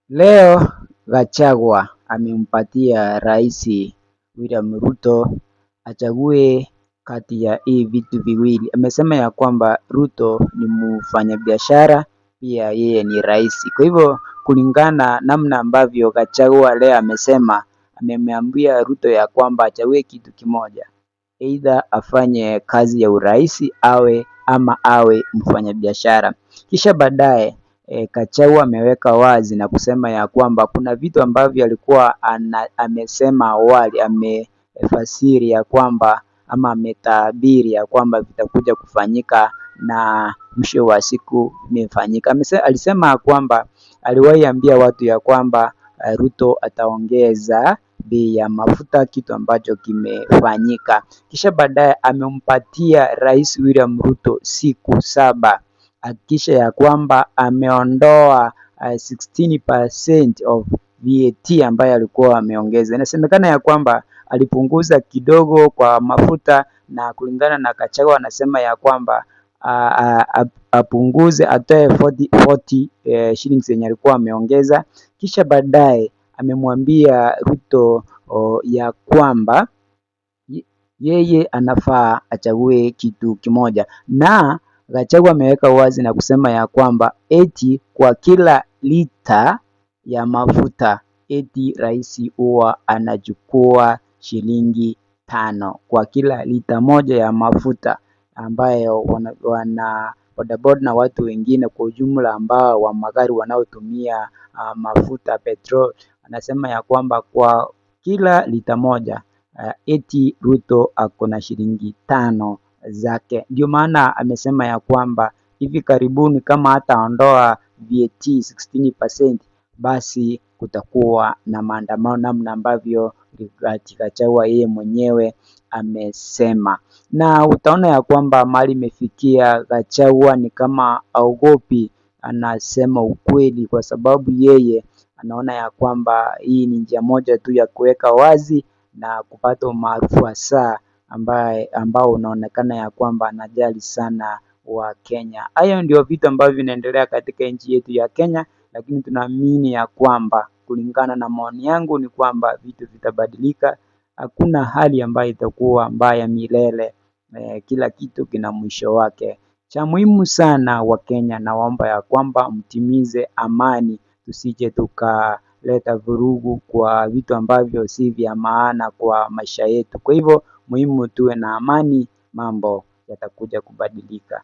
Leo Gachagua amempatia Rais William Ruto achague kati ya hii vitu viwili. Amesema ya kwamba Ruto ni mfanyabiashara, pia yeye ni rais. Kwa hivyo kulingana namna ambavyo Gachagua leo amesema, ameambia Ruto ya kwamba achague kitu kimoja, either afanye kazi ya urais awe mfanyabiashara. Kisha baadaye Gachagua ameweka wazi na kusema ya kwamba kuna vitu ambavyo alikuwa amesema awali, amefasiri ya kwamba ama ametabiri ya kwamba vitakuja kufanyika na mwisho wa siku imefanyika. Alisema ya kwamba aliwahi ambia watu ya kwamba Ruto ataongeza bei ya mafuta, kitu ambacho kimefanyika. Kisha baadaye amempatia Rais William Ruto siku 7 hakikisha ya kwamba ameondoa 16% of VAT ambayo alikuwa ameongeza. Inasemekana ya kwamba alipunguza kidogo kwa mafuta, na kulingana na Gachagua anasema ya kwamba apunguze, atoe 40 shillings yenye alikuwa ameongeza. Kisha baadaye amemwambia Ruto ya kwamba yeye anafaa achague kitu kimoja, na Gachagua ameweka wazi na kusema ya kwamba eti kwa kila lita ya mafuta eti rais huwa anachukua shilingi 5 kwa kila lita moja ya mafuta, ambayo wana bodaboda na watu wengine kwa ujumla ambao wa magari wanaotumia mafuta petrol, anasema ya kwamba kwa kila lita moja eti Ruto ako na shilingi 5 zake. Ndio maana amesema ya kwamba hivi karibuni kama hataondoa VAT 16%, basi kutakuwa na maandamano, namna ambavyo Gachagua yeye mwenyewe amesema. Na utaona ya kwamba mahali imefikia, Gachagua ni kama haogopi, anasema ukweli, kwa sababu yeye anaona ya kwamba hii ni njia moja tu ya kuweka wazi na kupata umaarufu hasa ambao unaonekana ya kwamba anajali sana wa Kenya. Hayo ndio vitu ambavyo vinaendelea katika nchi yetu ya Kenya, lakini tunaamini ya kwamba, kulingana na maoni yangu, ni kwamba vitu vitabadilika. Hakuna hali ambayo itakuwa mbaya milele. Kila kitu kina mwisho wake. Cha muhimu sana wa Kenya, naomba ya kwamba mtimize amani, tusije tukaleta vurugu kwa vitu ambavyo si vya maana kwa maisha yetu. Kwa hivyo muhimu tuwe na amani, mambo yatakuja kubadilika.